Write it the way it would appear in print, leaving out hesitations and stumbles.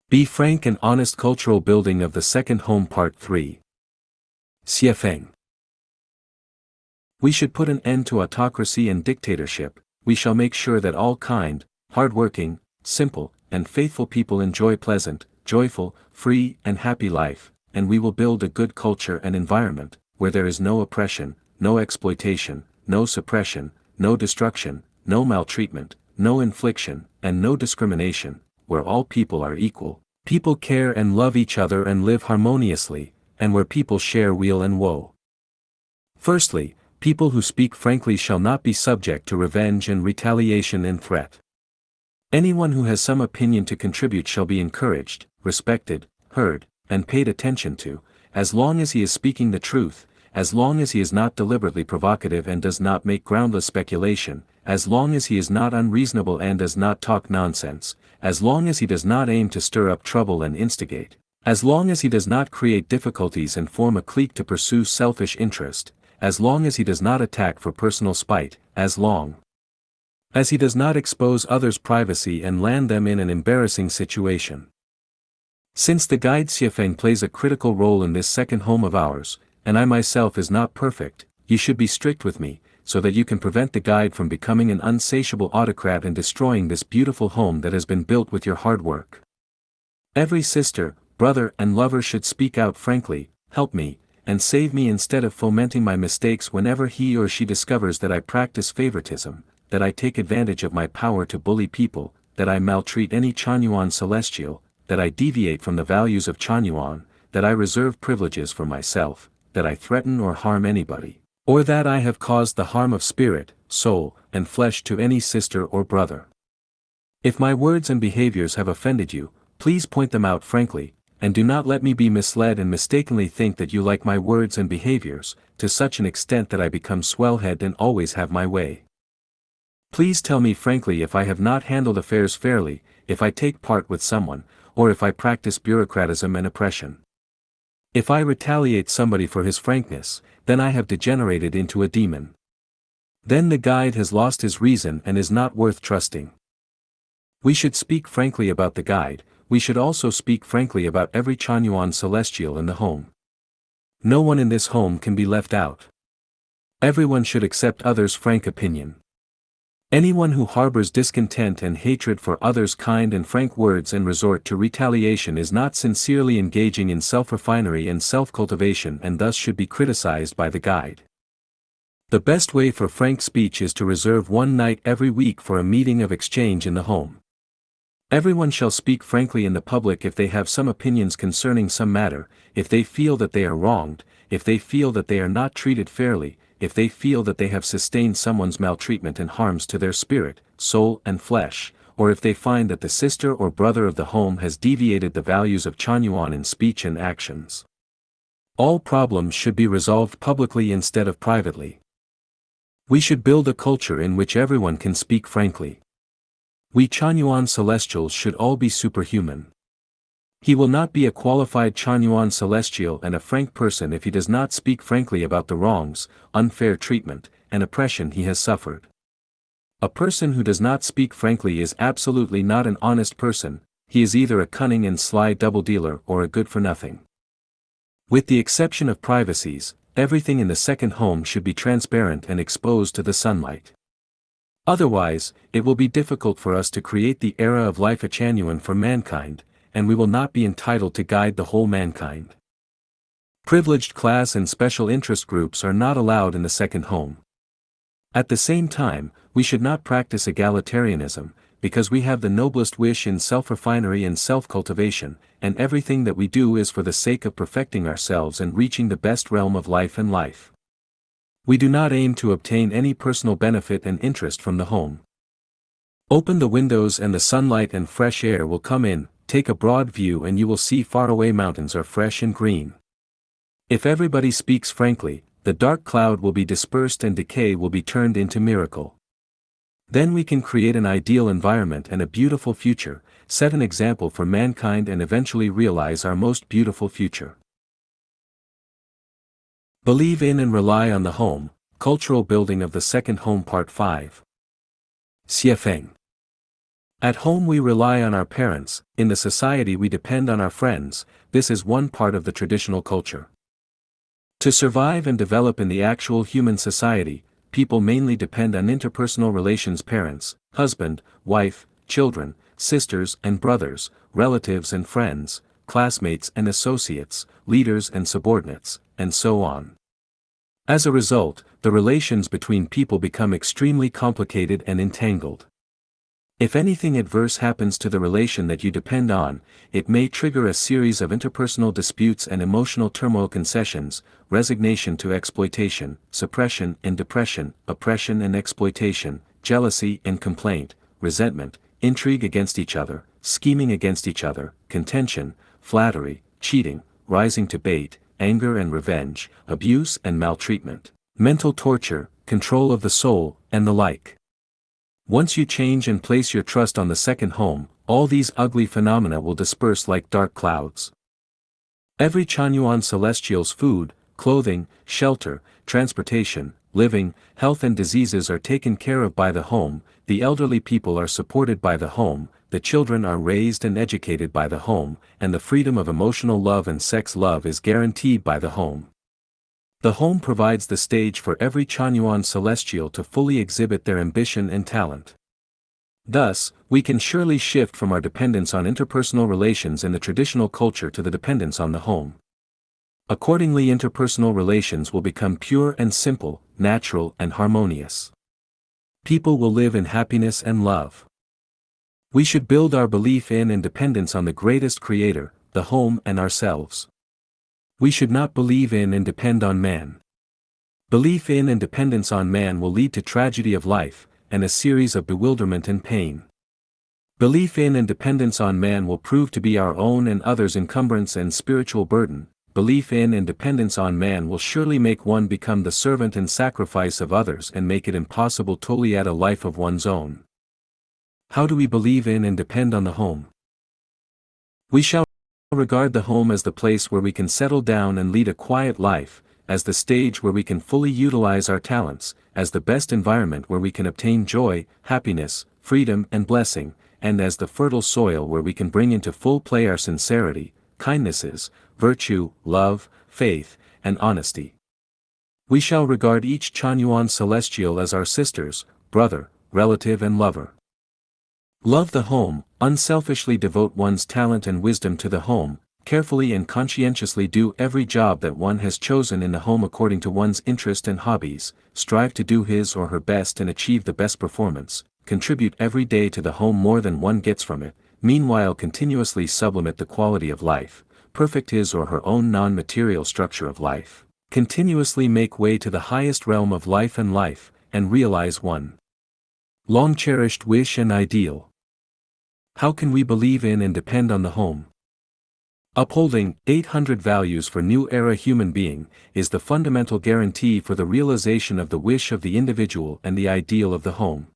Be frank and honest. Cultural building of the second home. Part 3. Xiefeng. We should put an end to autocracy and dictatorship. We shall make sure that all kind, hard-working, simple, and faithful people enjoy pleasant, joyful, free, and happy life, and we will build a good culture and environment, where there is no oppression, no exploitation, no suppression, no destruction, no maltreatment, no infliction, and no discrimination, where all people are equal, people care and love each other and live harmoniously, and where people share weal and woe. Firstly, people who speak frankly shall not be subject to revenge and retaliation and threat. Anyone who has some opinion to contribute shall be encouraged, respected, heard, and paid attention to, as long as he is speaking the truth, as long as he is not deliberately provocative and does not make groundless speculation, as long as he is not unreasonable and does not talk nonsense, as long as he does not aim to stir up trouble and instigate, as long as he does not create difficulties and form a clique to pursue selfish interest, as long as he does not attack for personal spite, as long as he does not expose others' privacy and land them in an embarrassing situation. Since the guide Xiefeng plays a critical role in this second home of ours, and I myself is not perfect, you should be strict with me, so that you can prevent the guide from becoming an unsatiable autocrat and destroying this beautiful home that has been built with your hard work. Every sister, brother and lover should speak out frankly, help me, and save me instead of fomenting my mistakes whenever he or she discovers that I practice favoritism, that I take advantage of my power to bully people, that I maltreat any Chanyuan celestial, that I deviate from the values of Chanyuan, that I reserve privileges for myself, that I threaten or harm anybody, or that I have caused the harm of spirit, soul, and flesh to any sister or brother. If my words and behaviors have offended you, please point them out frankly, and do not let me be misled and mistakenly think that you like my words and behaviors, to such an extent that I become swellhead and always have my way. Please tell me frankly if I have not handled affairs fairly, if I take part with someone, or if I practice bureaucratism and oppression. If I retaliate somebody for his frankness, then I have degenerated into a demon. Then the guide has lost his reason and is not worth trusting. We should speak frankly about the guide. We should also speak frankly about every Chanyuan celestial in the home. No one in this home can be left out. Everyone should accept others' frank opinion. Anyone who harbors discontent and hatred for others' kind and frank words and resort to retaliation is not sincerely engaging in self-refinery and self-cultivation and thus should be criticized by the guide. The best way for frank speech is to reserve one night every week for a meeting of exchange in the home. Everyone shall speak frankly in the public if they have some opinions concerning some matter, if they feel that they are wronged, if they feel that they are not treated fairly, if they feel that they have sustained someone's maltreatment and harms to their spirit, soul and flesh, or if they find that the sister or brother of the home has deviated the values of Chanyuan in speech and actions. All problems should be resolved publicly instead of privately. We should build a culture in which everyone can speak frankly. We Chanyuan celestials should all be superhuman. He will not be a qualified Chanyuan celestial and a frank person if he does not speak frankly about the wrongs, unfair treatment, and oppression he has suffered. A person who does not speak frankly is absolutely not an honest person, he is either a cunning and sly double-dealer or a good-for-nothing. With the exception of privacies, everything in the second home should be transparent and exposed to the sunlight. Otherwise, it will be difficult for us to create the era of Lifechanyuan for mankind, and we will not be entitled to guide the whole mankind. Privileged class and special interest groups are not allowed in the second home. At the same time, we should not practice egalitarianism, because we have the noblest wish in self-refinery and self-cultivation, and everything that we do is for the sake of perfecting ourselves and reaching the best realm of life and life. We do not aim to obtain any personal benefit and interest from the home. Open the windows and the sunlight and fresh air will come in, take a broad view and you will see faraway mountains are fresh and green. If everybody speaks frankly, the dark cloud will be dispersed and decay will be turned into miracle. Then we can create an ideal environment and a beautiful future, set an example for mankind and eventually realize our most beautiful future. Believe in and rely on the home, cultural building of the second home. Part 5. Xiefeng. At home we rely on our parents, in the society we depend on our friends. This is one part of the traditional culture. To survive and develop in the actual human society, people mainly depend on interpersonal relations: parents, husband, wife, children, sisters and brothers, relatives and friends, classmates and associates, leaders and subordinates, and so on. As a result, the relations between people become extremely complicated and entangled. If anything adverse happens to the relation that you depend on, it may trigger a series of interpersonal disputes and emotional turmoil: concessions, resignation to exploitation, suppression and depression, oppression and exploitation, jealousy and complaint, resentment, intrigue against each other, scheming against each other, contention, flattery, cheating, rising to bait, anger and revenge, abuse and maltreatment, mental torture, control of the soul, and the like. Once you change and place your trust on the second home, all these ugly phenomena will disperse like dark clouds. Every Chanyuan celestial's food, clothing, shelter, transportation, living, health and diseases are taken care of by the home, the elderly people are supported by the home, the children are raised and educated by the home, and the freedom of emotional love and sex love is guaranteed by the home. The home provides the stage for every Chanyuan celestial to fully exhibit their ambition and talent. Thus, we can surely shift from our dependence on interpersonal relations in the traditional culture to the dependence on the home. Accordingly, interpersonal relations will become pure and simple, natural and harmonious. People will live in happiness and love. We should build our belief in and dependence on the greatest creator, the home and ourselves. We should not believe in and depend on man. Belief in and dependence on man will lead to tragedy of life, and a series of bewilderment and pain. Belief in and dependence on man will prove to be our own and others' encumbrance and spiritual burden. Belief in and dependence on man will surely make one become the servant and sacrifice of others and make it impossible to lead a life of one's own. How do we believe in and depend on the home? We shall regard the home as the place where we can settle down and lead a quiet life, as the stage where we can fully utilize our talents, as the best environment where we can obtain joy, happiness, freedom and blessing, and as the fertile soil where we can bring into full play our sincerity, kindnesses, virtue, love, faith, and honesty. We shall regard each Chanyuan celestial as our sisters, brother, relative and lover. Love the home, unselfishly devote one's talent and wisdom to the home, carefully and conscientiously do every job that one has chosen in the home according to one's interest and hobbies, strive to do his or her best and achieve the best performance, contribute every day to the home more than one gets from it, meanwhile continuously sublimate the quality of life, perfect his or her own non-material structure of life, continuously make way to the highest realm of life, and realize one long-cherished wish and ideal. How can we believe in and depend on the home? Upholding 800 values for new era human being is the fundamental guarantee for the realization of the wish of the individual and the ideal of the home.